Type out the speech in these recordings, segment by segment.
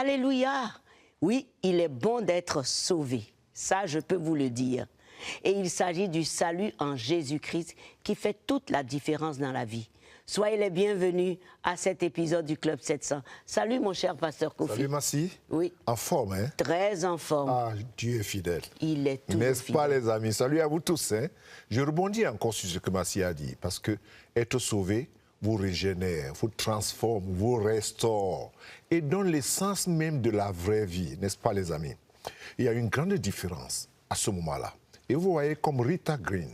Alléluia! Oui, il est bon d'être sauvé. Ça, je peux vous le dire. Et il s'agit du salut en Jésus-Christ qui fait toute la différence dans la vie. Soyez les bienvenus à cet épisode du Club 700. Salut mon cher pasteur Kofi. Salut Massi. Oui. En forme, hein? Très en forme. Ah, Dieu est fidèle. Il est toujours N'est-ce pas fidèle. les amis? Salut à vous tous. Hein? Je rebondis encore sur ce que Massi a dit, parce que être sauvé vous régénère, vous transforme, vous restaure et donne l'essence même de la vraie vie, n'est-ce pas les amis? Il y a une grande différence à ce moment-là. Et vous voyez comme Rita Green,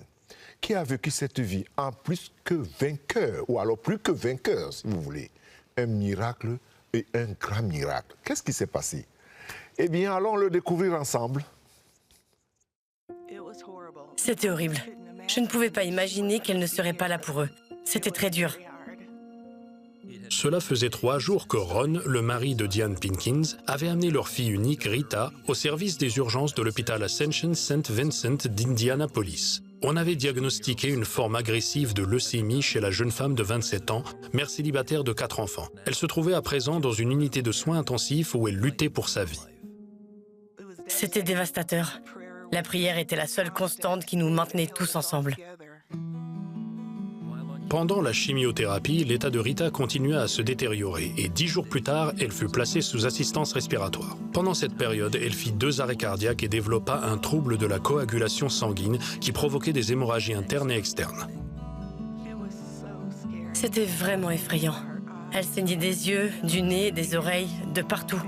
qui a vécu cette vie en plus que vainqueur, ou alors plus que vainqueur, si vous voulez. Un miracle et un grand miracle. Qu'est-ce qui s'est passé? Eh bien, allons le découvrir ensemble. C'était horrible. Je ne pouvais pas imaginer qu'elle ne serait pas là pour eux. C'était très dur. Cela faisait 3 jours que Ron, le mari de Diane Pinkins, avait amené leur fille unique, Rita, au service des urgences de l'hôpital Ascension St. Vincent d'Indianapolis. On avait diagnostiqué une forme agressive de leucémie chez la jeune femme de 27 ans, mère célibataire de 4 enfants. Elle se trouvait à présent dans une unité de soins intensifs où elle luttait pour sa vie. C'était dévastateur. La prière était la seule constante qui nous maintenait tous ensemble. Pendant la chimiothérapie, l'état de Rita continuait à se détériorer et 10 jours plus tard, elle fut placée sous assistance respiratoire. Pendant cette période, elle fit 2 arrêts cardiaques et développa un trouble de la coagulation sanguine qui provoquait des hémorragies internes et externes. C'était vraiment effrayant. Elle saignait des yeux, du nez, des oreilles, de partout.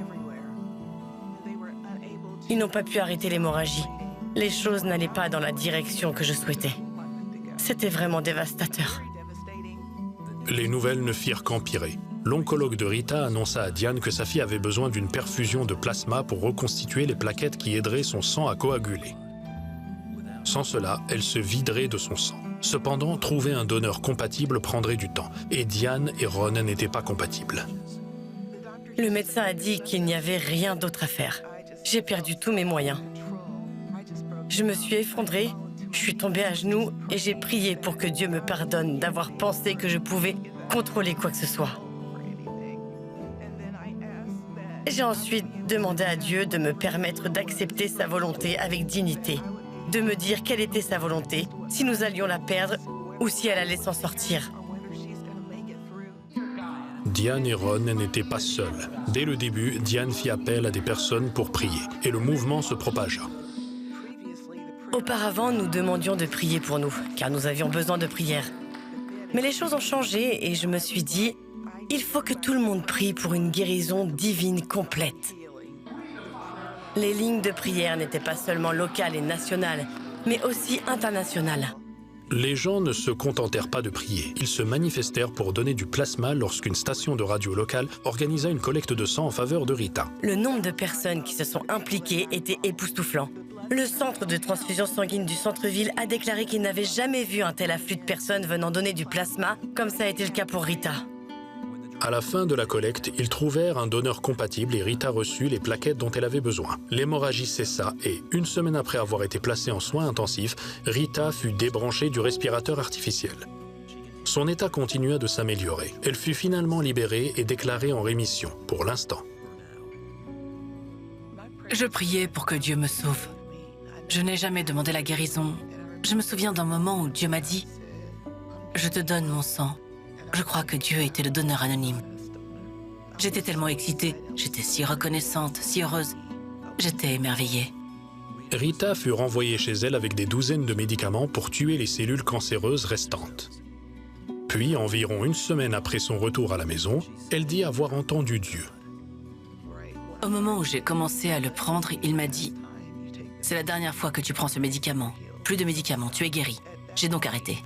Ils n'ont pas pu arrêter l'hémorragie. Les choses n'allaient pas dans la direction que je souhaitais. C'était vraiment dévastateur. Les nouvelles ne firent qu'empirer. L'oncologue de Rita annonça à Diane que sa fille avait besoin d'une perfusion de plasma pour reconstituer les plaquettes qui aideraient son sang à coaguler. Sans cela, elle se viderait de son sang. Cependant, trouver un donneur compatible prendrait du temps, et Diane et Ron n'étaient pas compatibles. Le médecin a dit qu'il n'y avait rien d'autre à faire. J'ai perdu tous mes moyens. Je me suis effondrée, je suis tombée à genoux et j'ai prié pour que Dieu me pardonne d'avoir pensé que je pouvais contrôler quoi que ce soit. J'ai ensuite demandé à Dieu de me permettre d'accepter sa volonté avec dignité, de me dire quelle était sa volonté, si nous allions la perdre ou si elle allait s'en sortir. Diane et Ron n'étaient pas seuls. Dès le début, Diane fit appel à des personnes pour prier, et le mouvement se propagea. Auparavant, nous demandions de prier pour nous, car nous avions besoin de prière. Mais les choses ont changé et je me suis dit, il faut que tout le monde prie pour une guérison divine complète. Les lignes de prière n'étaient pas seulement locales et nationales, mais aussi internationales. Les gens ne se contentèrent pas de prier. Ils se manifestèrent pour donner du plasma lorsqu'une station de radio locale organisa une collecte de sang en faveur de Rita. Le nombre de personnes qui se sont impliquées était époustouflant. Le centre de transfusion sanguine du centre-ville a déclaré qu'il n'avait jamais vu un tel afflux de personnes venant donner du plasma, comme ça a été le cas pour Rita. À la fin de la collecte, ils trouvèrent un donneur compatible et Rita reçut les plaquettes dont elle avait besoin. L'hémorragie cessa et, une semaine après avoir été placée en soins intensifs, Rita fut débranchée du respirateur artificiel. Son état continua de s'améliorer. Elle fut finalement libérée et déclarée en rémission, pour l'instant. Je priais pour que Dieu me sauve. Je n'ai jamais demandé la guérison. Je me souviens d'un moment où Dieu m'a dit « Je te donne mon sang ». Je crois que Dieu était le donneur anonyme. J'étais tellement excitée, j'étais si reconnaissante, si heureuse. J'étais émerveillée. Rita fut renvoyée chez elle avec des douzaines de médicaments pour tuer les cellules cancéreuses restantes. Puis, environ une semaine après son retour à la maison, elle dit avoir entendu Dieu. Au moment où j'ai commencé à le prendre, il m'a dit « C'est la dernière fois que tu prends ce médicament. Plus de médicaments, tu es guérie. » J'ai donc arrêté.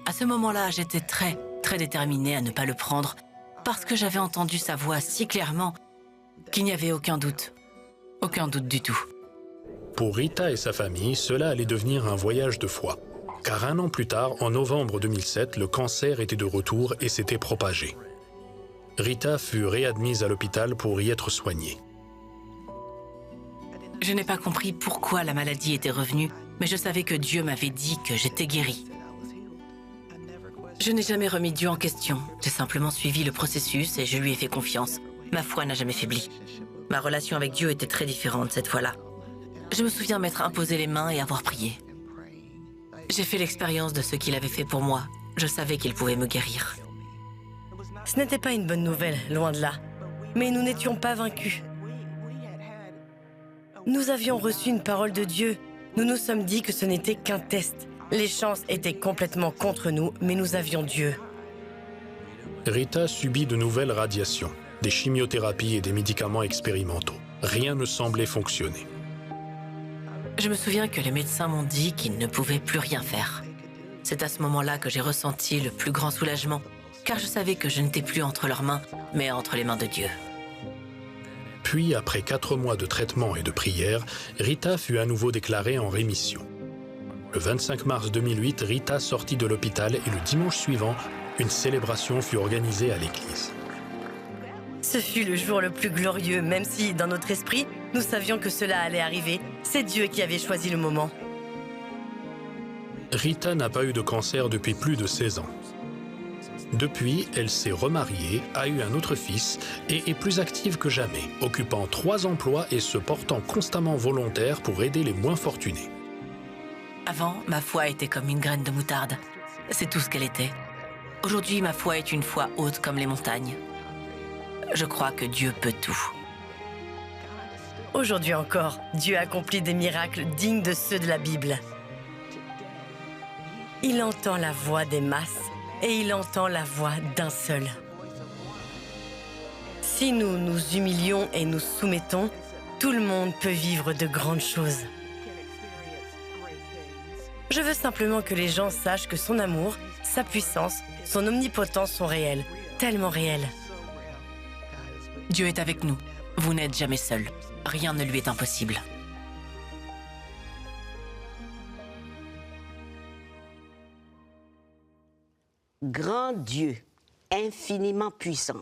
À ce moment-là, j'étais très déterminée à ne pas le prendre parce que j'avais entendu sa voix si clairement qu'il n'y avait aucun doute du tout. Pour Rita et sa famille, cela allait devenir un voyage de foi. Car 1 an plus tard, en novembre 2007, le cancer était de retour et s'était propagé. Rita fut réadmise à l'hôpital pour y être soignée. Je n'ai pas compris pourquoi la maladie était revenue, mais je savais que Dieu m'avait dit que j'étais guérie. Je n'ai jamais remis Dieu en question. J'ai simplement suivi le processus et je lui ai fait confiance. ma foi n'a jamais faibli. Ma relation avec Dieu était très différente cette fois-là. Je me souviens m'être imposé les mains et avoir prié. J'ai fait l'expérience de ce qu'il avait fait pour moi. Je savais qu'il pouvait me guérir. Ce n'était pas une bonne nouvelle, loin de là. Mais nous n'étions pas vaincus. Nous avions reçu une parole de Dieu. Nous nous sommes dit que ce n'était qu'un test. Les chances étaient complètement contre nous, mais nous avions Dieu. Rita subit de nouvelles radiations, des chimiothérapies et des médicaments expérimentaux. Rien ne semblait fonctionner. Je me souviens que les médecins m'ont dit qu'ils ne pouvaient plus rien faire. C'est à ce moment-là que j'ai ressenti le plus grand soulagement, car je savais que je n'étais plus entre leurs mains, mais entre les mains de Dieu. Puis, après 4 mois de traitement et de prière, Rita fut à nouveau déclarée en rémission. Le 25 mars 2008, Rita sortit de l'hôpital et le dimanche suivant, une célébration fut organisée à l'église. Ce fut le jour le plus glorieux, même si, dans notre esprit, nous savions que cela allait arriver. C'est Dieu qui avait choisi le moment. Rita n'a pas eu de cancer depuis plus de 16 ans. Depuis, elle s'est remariée, a eu un autre fils et est plus active que jamais, occupant 3 emplois et se portant constamment volontaire pour aider les moins fortunés. Avant, ma foi était comme une graine de moutarde. C'est tout ce qu'elle était. Aujourd'hui, ma foi est une foi haute comme les montagnes. Je crois que Dieu peut tout. Aujourd'hui encore, Dieu accomplit des miracles dignes de ceux de la Bible. Il entend la voix des masses et il entend la voix d'un seul. Si nous nous humilions et nous soumettons, tout le monde peut vivre de grandes choses. Je veux simplement que les gens sachent que son amour, sa puissance, son omnipotence sont réels, tellement réels. Dieu est avec nous. Vous n'êtes jamais seul. Rien ne lui est impossible. Grand Dieu, infiniment puissant,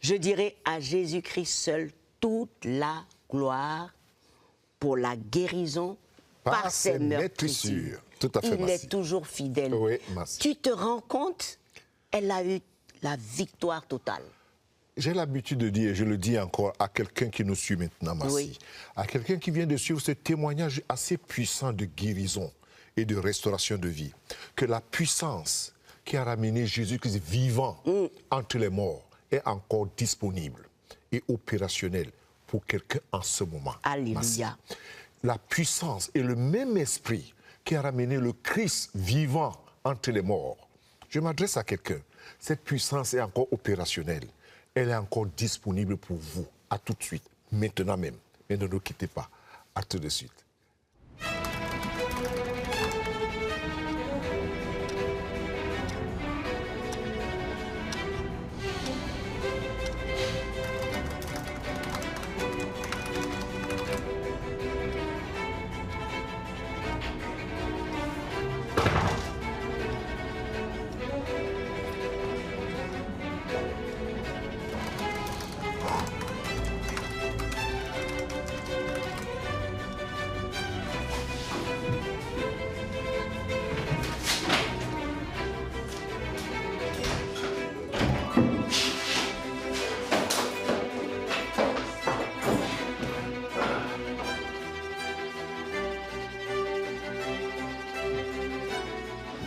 je dirais à Jésus-Christ seul toute la gloire pour la guérison par ses meurtrissures. Tout à fait, Il Massi. est toujours fidèle. Oui, Massi. Tu te rends compte? Elle a eu la victoire totale. J'ai l'habitude de dire, et je le dis encore à quelqu'un qui nous suit maintenant, Massi, Oui. à quelqu'un qui vient de suivre ce témoignage assez puissant de guérison et de restauration de vie, que la puissance qui a ramené Jésus-Christ vivant entre les morts est encore disponible et opérationnelle pour quelqu'un en ce moment. Alléluia. Massi. La puissance et le même esprit qui a ramené le Christ vivant entre les morts. Je m'adresse à quelqu'un. Cette puissance est encore opérationnelle. Elle est encore disponible pour vous. À tout de suite. Maintenant même. Mais ne nous quittez pas. À tout de suite.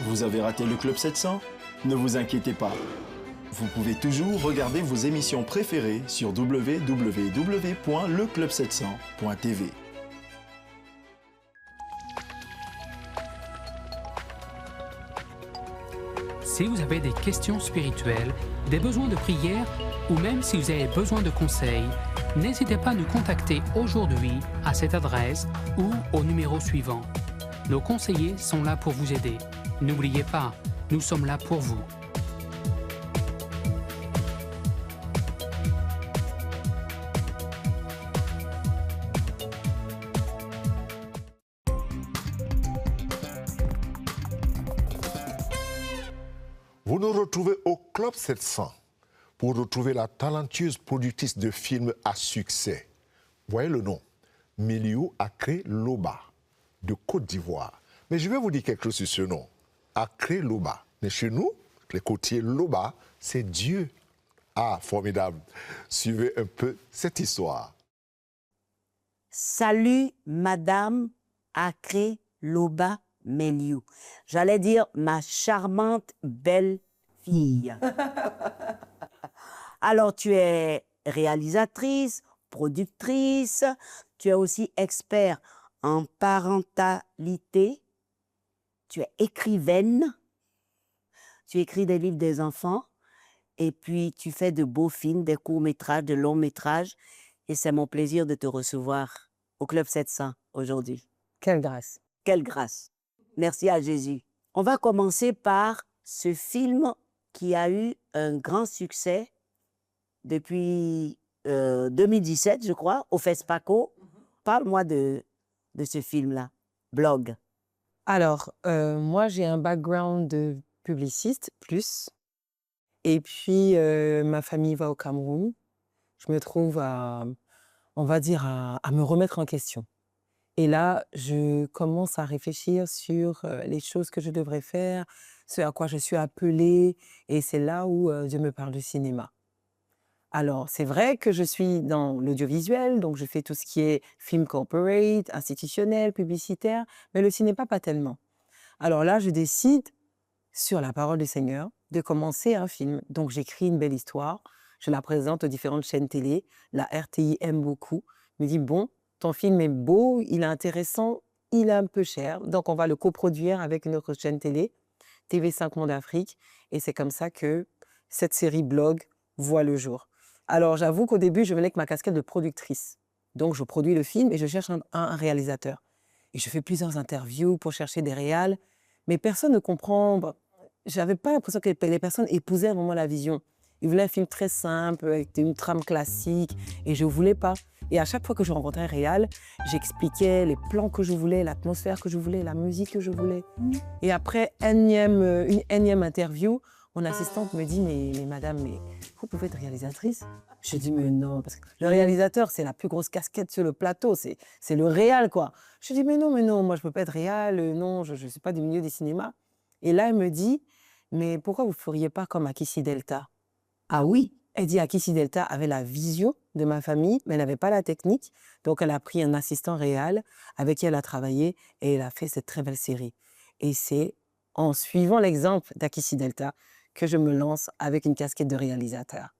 Vous avez raté le Club 700? Ne vous inquiétez pas. Vous pouvez toujours regarder vos émissions préférées sur www.leclub700.tv. Si vous avez des questions spirituelles, des besoins de prière ou même si vous avez besoin de conseils, n'hésitez pas à nous contacter aujourd'hui à cette adresse ou au numéro suivant. Nos conseillers sont là pour vous aider. N'oubliez pas, nous sommes là pour vous. Vous nous retrouvez au Club 700 pour retrouver la talentueuse productrice de films à succès. Voyez le nom, Miliou Akré Loba, de Côte d'Ivoire. Mais je vais vous dire quelque chose sur ce nom. Akré Loba. Mais chez nous, les côtiers Loba, c'est Dieu. Ah, formidable. Suivez un peu cette histoire. Salut, Madame Akré Loba Meliou. J'allais dire ma charmante belle fille. Alors, tu es réalisatrice, productrice, tu es aussi expert en parentalité, tu es écrivaine, tu écris des livres des enfants, et puis tu fais de beaux films, des courts-métrages, de longs-métrages, et c'est mon plaisir de te recevoir au Club 700 aujourd'hui. Quelle grâce. Quelle grâce. Merci à Jésus. On va commencer par ce film qui a eu un grand succès depuis 2017, je crois, au FESPACO. Parle-moi de ce film-là, Blog. Alors, moi, j'ai un background de publiciste, plus. Et puis, ma famille va au Cameroun. Je me trouve on va dire, à me remettre en question. Et là, je commence à réfléchir sur les choses que je devrais faire, ce à quoi je suis appelée. Et c'est là où Dieu me parle du cinéma. Alors, c'est vrai que je suis dans l'audiovisuel, donc je fais tout ce qui est film corporate, institutionnel, publicitaire, mais le cinéma, pas tellement. Alors là, je décide, sur la parole du Seigneur, de commencer un film. Donc, j'écris une belle histoire, je la présente aux différentes chaînes télé. La RTI aime beaucoup, me dit, bon, ton film est beau, il est intéressant, il est un peu cher, donc on va le coproduire avec une autre chaîne télé, TV5 Monde Afrique, et c'est comme ça que cette série Blog voit le jour. Alors, j'avoue qu'au début, je venais avec ma casquette de productrice. Donc, je produis le film et je cherche un réalisateur. Et je fais plusieurs interviews pour chercher des réals, mais personne ne comprend. Je n'avais pas l'impression que les personnes épousaient vraiment la vision. Ils voulaient un film très simple, avec une trame classique, et je ne voulais pas. Et à chaque fois que je rencontrais un réal, j'expliquais les plans que je voulais, l'atmosphère que je voulais, la musique que je voulais. Et après une énième interview, mon assistante me dit, mais madame, vous pouvez être réalisatrice? Je dis, mais non, parce que le réalisateur, c'est la plus grosse casquette sur le plateau, c'est le réal, quoi. Je dis, mais non, moi, je ne peux pas être réal, non, je ne suis pas du milieu des cinémas. Et là, elle me dit, mais pourquoi vous ne feriez pas comme Akissi Delta? Ah oui? Elle dit, Akissi Delta avait la vision de ma famille, mais elle n'avait pas la technique. Donc, elle a pris un assistant réal avec qui elle a travaillé et elle a fait cette très belle série. Et c'est en suivant l'exemple d'Akissi Delta que je me lance avec une casquette de réalisateur.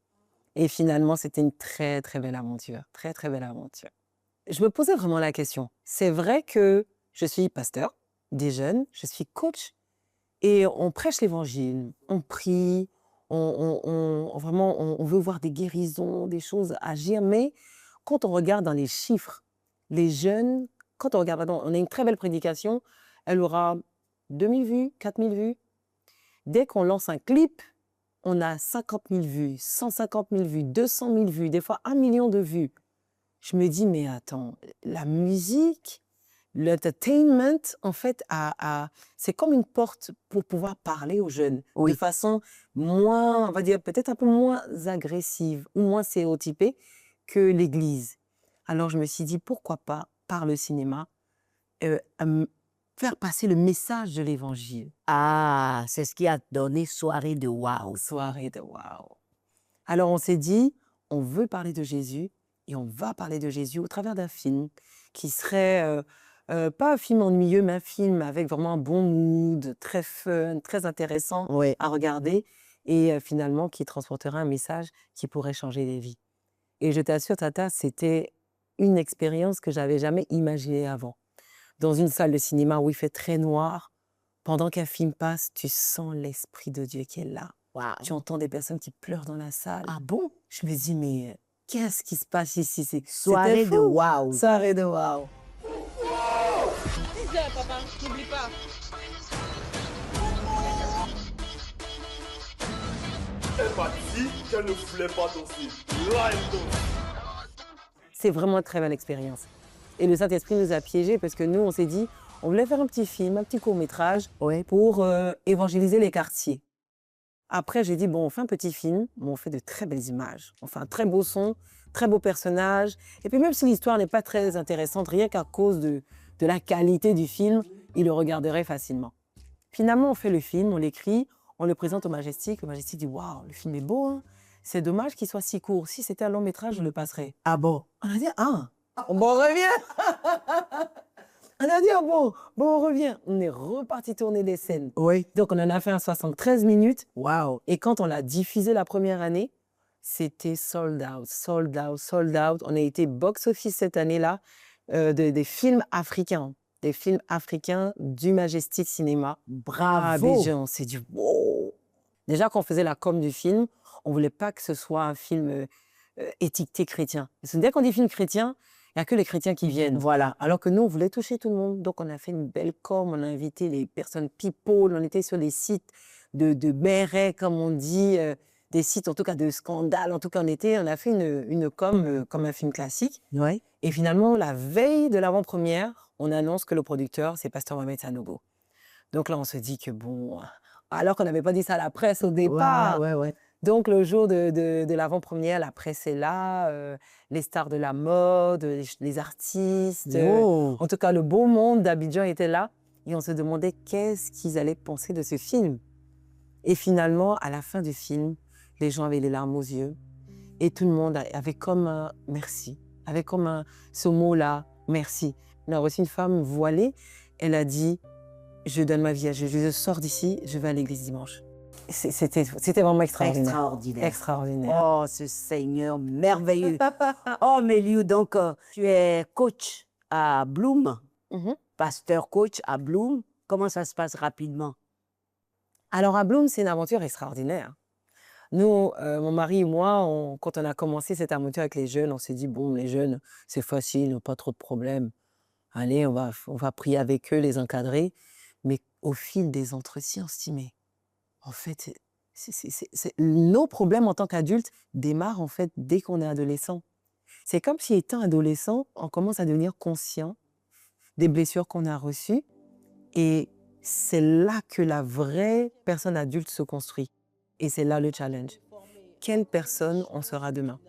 Et finalement, c'était une très, très belle aventure. Très, très belle aventure. Je me posais vraiment la question. C'est vrai que je suis pasteur des jeunes, je suis coach, et on prêche l'évangile, on prie, on veut voir des guérisons, des choses agir, mais quand on regarde dans les chiffres, les jeunes, quand on regarde, on a une très belle prédication, elle aura 2000 vues, 4000 vues. Dès qu'on lance un clip, on a 50 000 vues, 150 000 vues, 200 000 vues, des fois 1 million de vues. Je me dis, mais attends, la musique, l'entertainment, en fait, c'est comme une porte pour pouvoir parler aux jeunes de façon moins, on va dire, peut-être un peu moins agressive ou moins stéréotypée que l'Église. Alors, je me suis dit, pourquoi pas, par le cinéma, faire passer le message de l'Évangile. Ah, c'est ce qui a donné Soirée de Waouh. Soirée de Waouh. Alors, on s'est dit, on veut parler de Jésus et on va parler de Jésus au travers d'un film qui serait pas un film ennuyeux, mais un film avec vraiment un bon mood, très fun, très intéressant à regarder et finalement qui transportera un message qui pourrait changer les vies. Et je t'assure, Tata, c'était une expérience que j'avais jamais imaginée avant. Dans une salle de cinéma où il fait très noir, pendant qu'un film passe, tu sens l'Esprit de Dieu qui est là. Wow. Tu entends des personnes qui pleurent dans la salle. Ah bon? Je me dis, mais qu'est-ce qui se passe ici? Soirée de Waouh. Soirée de Waouh. 10 heures, papa, n'oublie pas. Elle m'a dit qu'elle ne voulait pas danser. Là, elle danse. C'est vraiment une très belle expérience. Et le Saint-Esprit nous a piégés parce que nous, on s'est dit, on voulait faire un petit film, un petit court-métrage pour évangéliser les quartiers. Après, j'ai dit, bon, on fait un petit film, mais on fait de très belles images. On fait un très beau son, très beau personnage. Et puis même si l'histoire n'est pas très intéressante, rien qu'à cause de la qualité du film, il le regarderait facilement. Finalement, on fait le film, on l'écrit, on le présente au Majestic. Le Majestic dit, waouh, le film est beau, hein? c'est dommage qu'il soit si court. Si c'était un long métrage, je le passerais. Ah bon? On a dit, bon, on revient. On a dit, bon, on revient. On est reparti tourner des scènes. Oui. Donc, on en a fait un 73 minutes. Wow. Et quand on l'a diffusé la première année, c'était sold out, sold out, sold out. On a été box-office cette année-là des films africains. Des films africains du Majestic Cinéma. Bravo. À Abidjan. On s'est dit, wow. Déjà, quand on faisait la com du film, on ne voulait pas que ce soit un film étiqueté chrétien. Parce que dès qu'on dit film chrétien, il n'y a que les chrétiens qui viennent. Voilà. Alors que nous, on voulait toucher tout le monde. Donc, on a fait une belle com, on a invité les personnes people, on était sur les sites de béret, comme on dit, des sites en tout cas de scandale. En tout cas, on a fait une com comme un film classique. Oui. Et finalement, la veille de l'avant-première, on annonce que le producteur, c'est Pasteur Mohamed Sanogo. Donc là, on se dit que bon, alors qu'on n'avait pas dit ça à la presse au départ. Ouais. Donc, le jour de l'avant-première, la presse est là, les stars de la mode, les artistes. En tout cas, le beau monde d'Abidjan était là. Et on se demandait qu'est-ce qu'ils allaient penser de ce film. Et finalement, à la fin du film, les gens avaient les larmes aux yeux. Et tout le monde avait comme un merci, avait comme ce mot-là, merci. On a reçu une femme voilée. Elle a dit, je donne ma vie à Jésus, je sors d'ici, je vais à l'église dimanche. C'était vraiment extraordinaire. Extraordinaire. Oh, ce Seigneur merveilleux. Oh, Méliou, donc tu es coach à Bloom, pasteur coach à Bloom. Comment ça se passe rapidement? Alors, à Bloom, c'est une aventure extraordinaire. Nous, mon mari et moi, quand on a commencé cette aventure avec les jeunes, on s'est dit, bon, les jeunes, c'est facile, pas trop de problèmes. Allez, on va prier avec eux, les encadrer. Mais au fil des entretiens, on s'est dit, mais en fait, nos problèmes en tant qu'adultes démarrent en fait dès qu'on est adolescent. C'est comme si étant adolescent, on commence à devenir conscient des blessures qu'on a reçues. Et c'est là que la vraie personne adulte se construit. Et c'est là le challenge. Quelle personne on sera demain?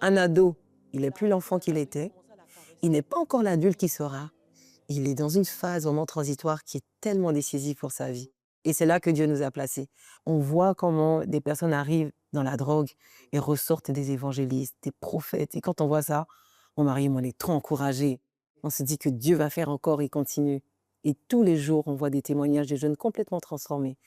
Un ado, il n'est plus l'enfant qu'il était. Il n'est pas encore l'adulte qu'il sera. Il est dans une phase vraiment transitoire qui est tellement décisive pour sa vie. Et c'est là que Dieu nous a placés. On voit comment des personnes arrivent dans la drogue et ressortent des évangélistes, des prophètes. Et quand on voit ça, mon mari et moi, on est trop encouragés. On se dit que Dieu va faire encore et continue. Et tous les jours, on voit des témoignages de jeunes complètement transformés.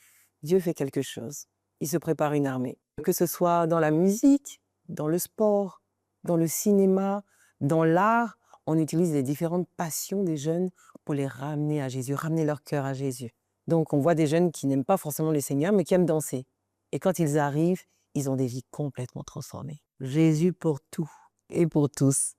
Dieu fait quelque chose. Il se prépare une armée. Que ce soit dans la musique, dans le sport, dans le cinéma, dans l'art, on utilise les différentes passions des jeunes pour les ramener à Jésus, ramener leur cœur à Jésus. Donc, on voit des jeunes qui n'aiment pas forcément le Seigneur, mais qui aiment danser. Et quand ils arrivent, ils ont des vies complètement transformées. Jésus pour tout. Et pour tous.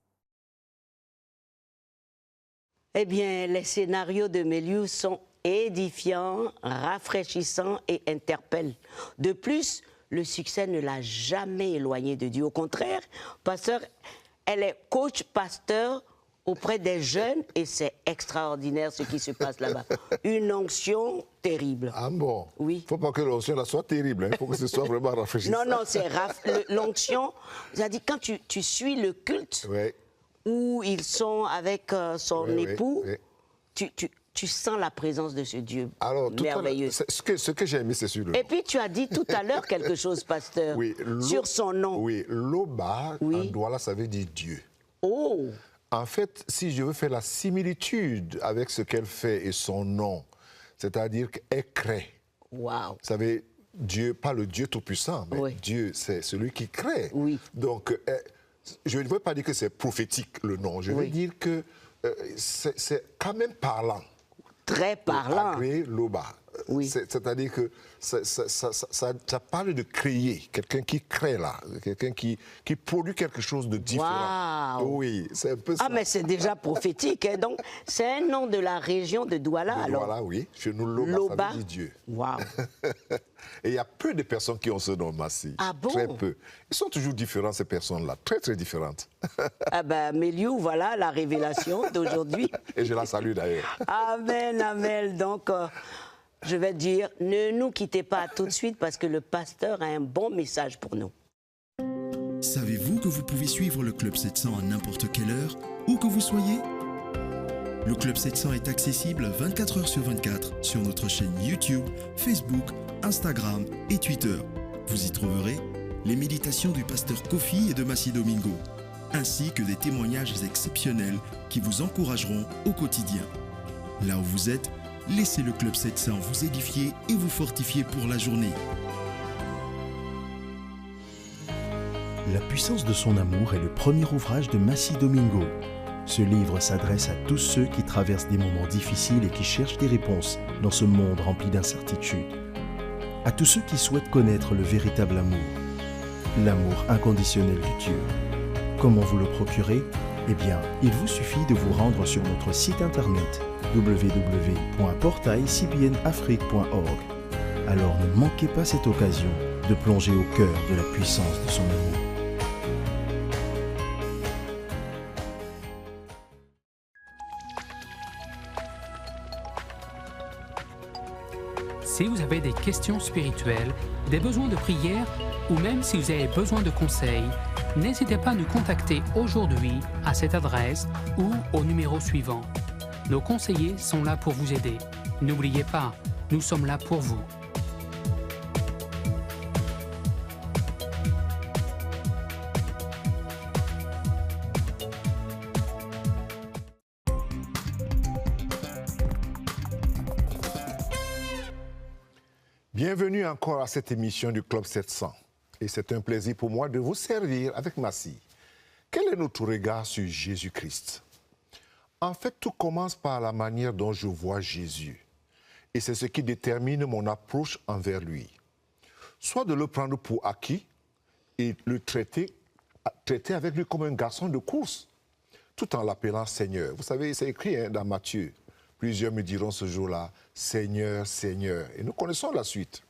Eh bien, les scénarios de Méliou sont édifiants, rafraîchissants et interpellent. De plus, le succès ne l'a jamais éloigné de Dieu. Au contraire, pasteur, elle est coach pasteur auprès des jeunes et c'est extraordinaire ce qui se passe là-bas. Une onction terrible. Ah bon? Oui. Il ne faut pas que l'onction soit terrible, il faut que ce soit vraiment rafraîchissant. Non, c'est l'onction. C'est-à-dire quand tu suis le culte où ils sont avec son époux, tu sens la présence de ce Dieu merveilleux. Ce que j'ai aimé, c'est sur le Et puis tu as dit tout à l'heure quelque chose, pasteur, sur son nom. Oui, Loba, en Douala, ça veut dire Dieu. Oh! En fait, si je veux faire la similitude avec ce qu'elle fait et son nom, c'est-à-dire qu'elle crée. Wow. Vous savez, Dieu, pas le Dieu Tout-Puissant, mais Dieu, c'est celui qui crée. Oui. Donc, je ne veux pas dire que c'est prophétique le nom, je veux dire que c'est quand même parlant. Très parlant. Agréé Loba. Oui. C'est-à-dire que ça parle de créer, quelqu'un qui crée là, quelqu'un qui produit quelque chose de différent. Wow. Oui, c'est un peu ça. Ah, mais c'est déjà prophétique. Hein. Donc, c'est un nom de la région de Douala, alors. Douala, oui. Chez nous, Loba, ça veut dire Dieu. Wow. Et il y a peu de personnes qui ont ce nom, Massi. Ah bon? Très peu. Ils sont toujours différents, ces personnes-là. Très, très différentes. Ah ben, Méliou, voilà la révélation d'aujourd'hui. Et je la salue d'ailleurs. Amen, amen. Donc, je vais dire, ne nous quittez pas tout de suite parce que le pasteur a un bon message pour nous. Savez-vous que vous pouvez suivre le Club 700 à n'importe quelle heure, où que vous soyez? Le Club 700 est accessible 24 heures sur 24 sur notre chaîne YouTube, Facebook, Instagram et Twitter. Vous y trouverez les méditations du pasteur Kofi et de Massi Domingo, ainsi que des témoignages exceptionnels qui vous encourageront au quotidien. Là où vous êtes, laissez le Club 700 vous édifier et vous fortifier pour la journée. La puissance de son amour est le premier ouvrage de Massi Domingo. Ce livre s'adresse à tous ceux qui traversent des moments difficiles et qui cherchent des réponses dans ce monde rempli d'incertitudes. À tous ceux qui souhaitent connaître le véritable amour, l'amour inconditionnel de Dieu. Comment vous le procurer? Eh bien, il vous suffit de vous rendre sur notre site internet www.portailcbnafrique.org. Alors ne manquez pas cette occasion de plonger au cœur de la puissance de son amour. Si vous avez des questions spirituelles, des besoins de prière ou même si vous avez besoin de conseils, n'hésitez pas à nous contacter aujourd'hui à cette adresse ou au numéro suivant. Nos conseillers sont là pour vous aider. N'oubliez pas, nous sommes là pour vous. Bienvenue encore à cette émission du Club 700. Et c'est un plaisir pour moi de vous servir avec Massi. Quel est notre regard sur Jésus-Christ? En fait, tout commence par la manière dont je vois Jésus. Et c'est ce qui détermine mon approche envers lui. Soit de le prendre pour acquis et le traiter avec lui comme un garçon de course, tout en l'appelant Seigneur. Vous savez, c'est écrit dans Matthieu. Plusieurs me diront ce jour-là, Seigneur, Seigneur. Et nous connaissons la suite.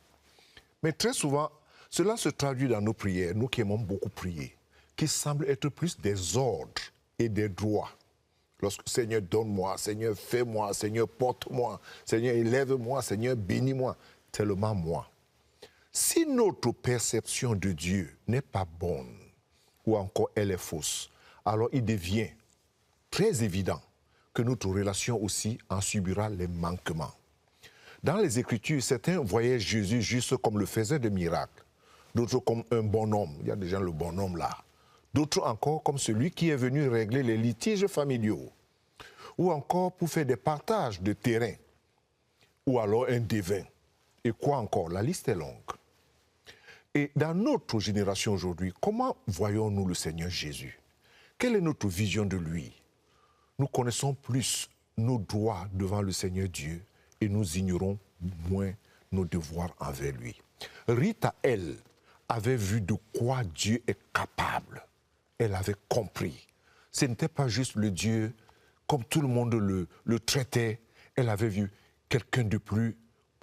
Mais très souvent, cela se traduit dans nos prières, nous qui aimons beaucoup prier, qui semblent être plus des ordres et des droits. Lorsque Seigneur, donne-moi, Seigneur, fais-moi, Seigneur, porte-moi, Seigneur, élève-moi, Seigneur, bénis-moi, tellement moi. Si notre perception de Dieu n'est pas bonne, ou encore elle est fausse, alors il devient très évident que notre relation aussi en subira les manquements. Dans les Écritures, certains voyaient Jésus juste comme le faiseur de miracles, d'autres comme un bonhomme, il y a déjà le bonhomme là, d'autres encore comme celui qui est venu régler les litiges familiaux, ou encore pour faire des partages de terrain, ou alors un devin. Et quoi encore? La liste est longue. Et dans notre génération aujourd'hui, comment voyons-nous le Seigneur Jésus? Quelle est notre vision de lui? Nous connaissons plus nos droits devant le Seigneur Dieu et nous ignorons moins nos devoirs envers lui. Rita, elle, avait vu de quoi Dieu est capable. Elle avait compris. Ce n'était pas juste le Dieu comme tout le monde le traitait. Elle avait vu quelqu'un de plus,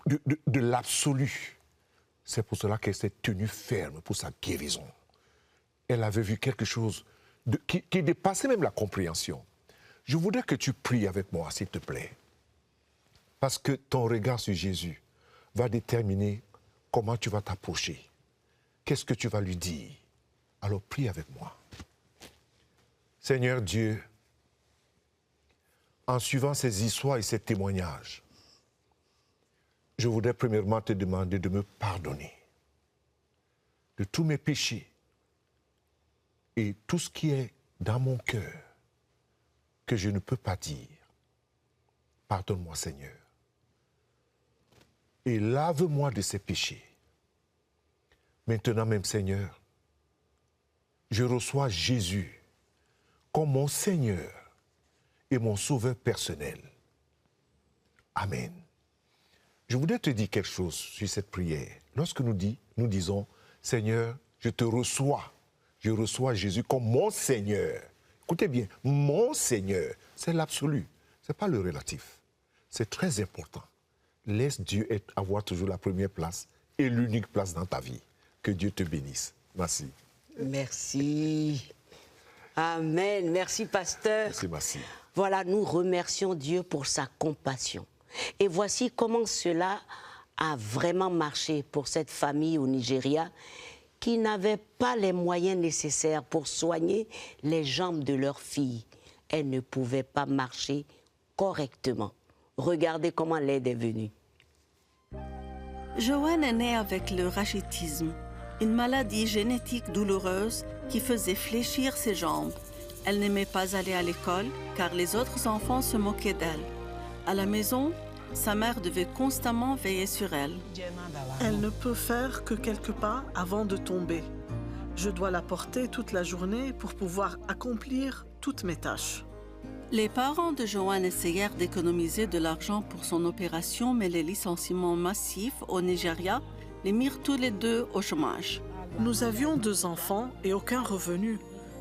de l'absolu. C'est pour cela qu'elle s'est tenue ferme pour sa guérison. Elle avait vu quelque chose qui dépassait même la compréhension. Je voudrais que tu pries avec moi, s'il te plaît. Parce que ton regard sur Jésus va déterminer comment tu vas t'approcher. Qu'est-ce que tu vas lui dire? Alors prie avec moi. Seigneur Dieu, en suivant ces histoires et ces témoignages, je voudrais premièrement te demander de me pardonner de tous mes péchés et tout ce qui est dans mon cœur que je ne peux pas dire. Pardonne-moi, Seigneur. Et lave-moi de ces péchés. Maintenant même, Seigneur, je reçois Jésus comme mon Seigneur et mon Sauveur personnel. Amen. Je voudrais te dire quelque chose sur cette prière. Lorsque nous disons, Seigneur, je reçois Jésus comme mon Seigneur. Écoutez bien, mon Seigneur, c'est l'absolu, ce n'est pas le relatif. C'est très important. Laisse Dieu avoir toujours la première place et l'unique place dans ta vie. Que Dieu te bénisse. Merci. Merci. Amen. Merci, pasteur. Merci, merci. Voilà, nous remercions Dieu pour sa compassion. Et voici comment cela a vraiment marché pour cette famille au Nigeria qui n'avait pas les moyens nécessaires pour soigner les jambes de leur fille. Elle ne pouvait pas marcher correctement. Regardez comment l'aide est venue. Joanne est née avec le rachitisme, une maladie génétique douloureuse qui faisait fléchir ses jambes. Elle n'aimait pas aller à l'école car les autres enfants se moquaient d'elle. À la maison, sa mère devait constamment veiller sur elle. Elle ne peut faire que quelques pas avant de tomber. Je dois la porter toute la journée pour pouvoir accomplir toutes mes tâches. Les parents de Joanne essayèrent d'économiser de l'argent pour son opération, mais les licenciements massifs au Nigeria les mirent tous les deux au chômage. Nous avions 2 enfants et aucun revenu.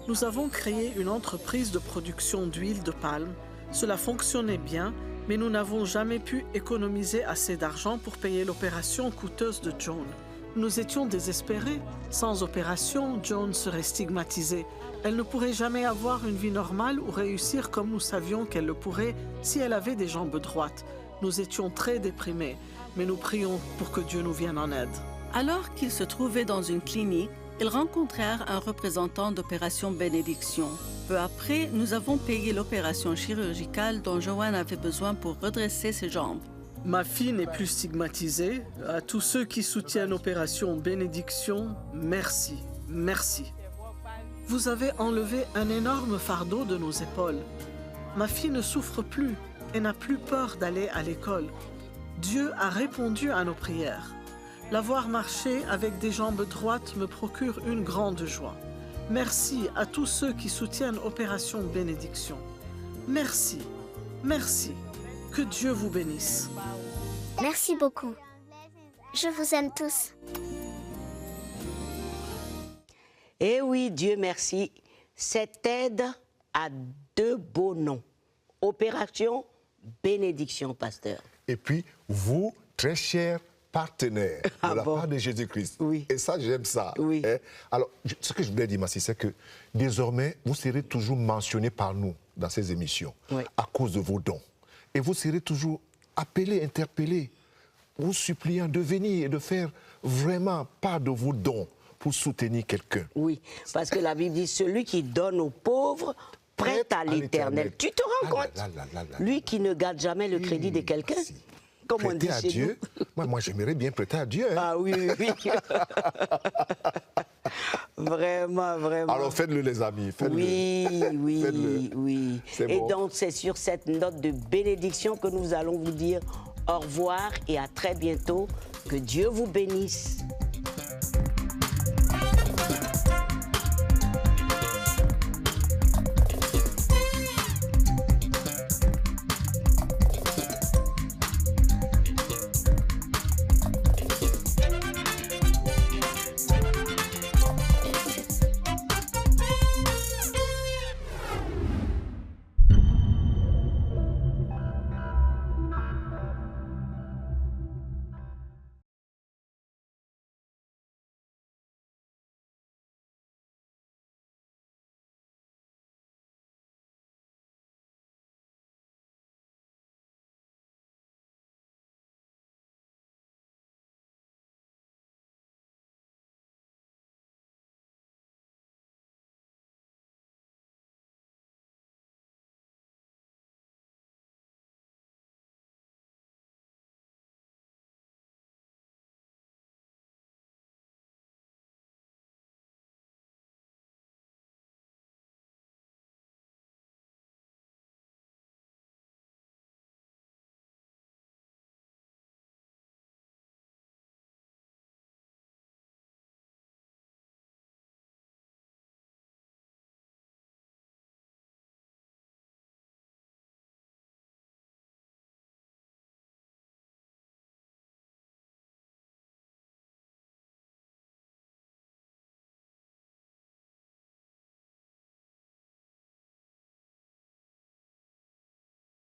Nous avons créé une entreprise de production d'huile de palme. Cela fonctionnait bien, mais nous n'avons jamais pu économiser assez d'argent pour payer l'opération coûteuse de Joan. Nous étions désespérés. Sans opération, Joan serait stigmatisée. Elle ne pourrait jamais avoir une vie normale ou réussir comme nous savions qu'elle le pourrait si elle avait des jambes droites. Nous étions très déprimés, mais nous prions pour que Dieu nous vienne en aide. Alors qu'ils se trouvaient dans une clinique, ils rencontrèrent un représentant d'Opération Bénédiction. Peu après, nous avons payé l'opération chirurgicale dont Joanne avait besoin pour redresser ses jambes. Ma fille n'est plus stigmatisée. À tous ceux qui soutiennent Opération Bénédiction, merci, merci. Vous avez enlevé un énorme fardeau de nos épaules. Ma fille ne souffre plus et n'a plus peur d'aller à l'école. Dieu a répondu à nos prières. La voir marcher avec des jambes droites me procure une grande joie. Merci à tous ceux qui soutiennent Opération Bénédiction. Merci, merci. Que Dieu vous bénisse. Merci beaucoup. Je vous aime tous. Eh oui, Dieu merci. Cette aide a 2 beaux noms. Opération Bénédiction, pasteur. Et puis, vous, très chers partenaires de la part de Jésus-Christ. Oui. Et ça, j'aime ça. Oui. Hein? Alors, ce que je voulais dire, Massi, c'est que désormais, vous serez toujours mentionnés par nous dans ces émissions à cause de vos dons. Et vous serez toujours appelés, interpellés, vous suppliant de venir et de faire vraiment part de vos dons pour soutenir quelqu'un. Oui, parce que la Bible dit, celui qui donne aux pauvres prête à l'Éternel. Tu te rends compte? Lui qui ne garde jamais le crédit de quelqu'un. Comme on dit à chez Dieu. Moi, j'aimerais bien prêter à Dieu. Hein. Ah oui, oui. Vraiment, vraiment. Alors faites-le, les amis. Faites-le. Oui, oui, Faites-le. oui. Et bon. Donc, c'est sur cette note de bénédiction que nous allons vous dire au revoir et à très bientôt. Que Dieu vous bénisse.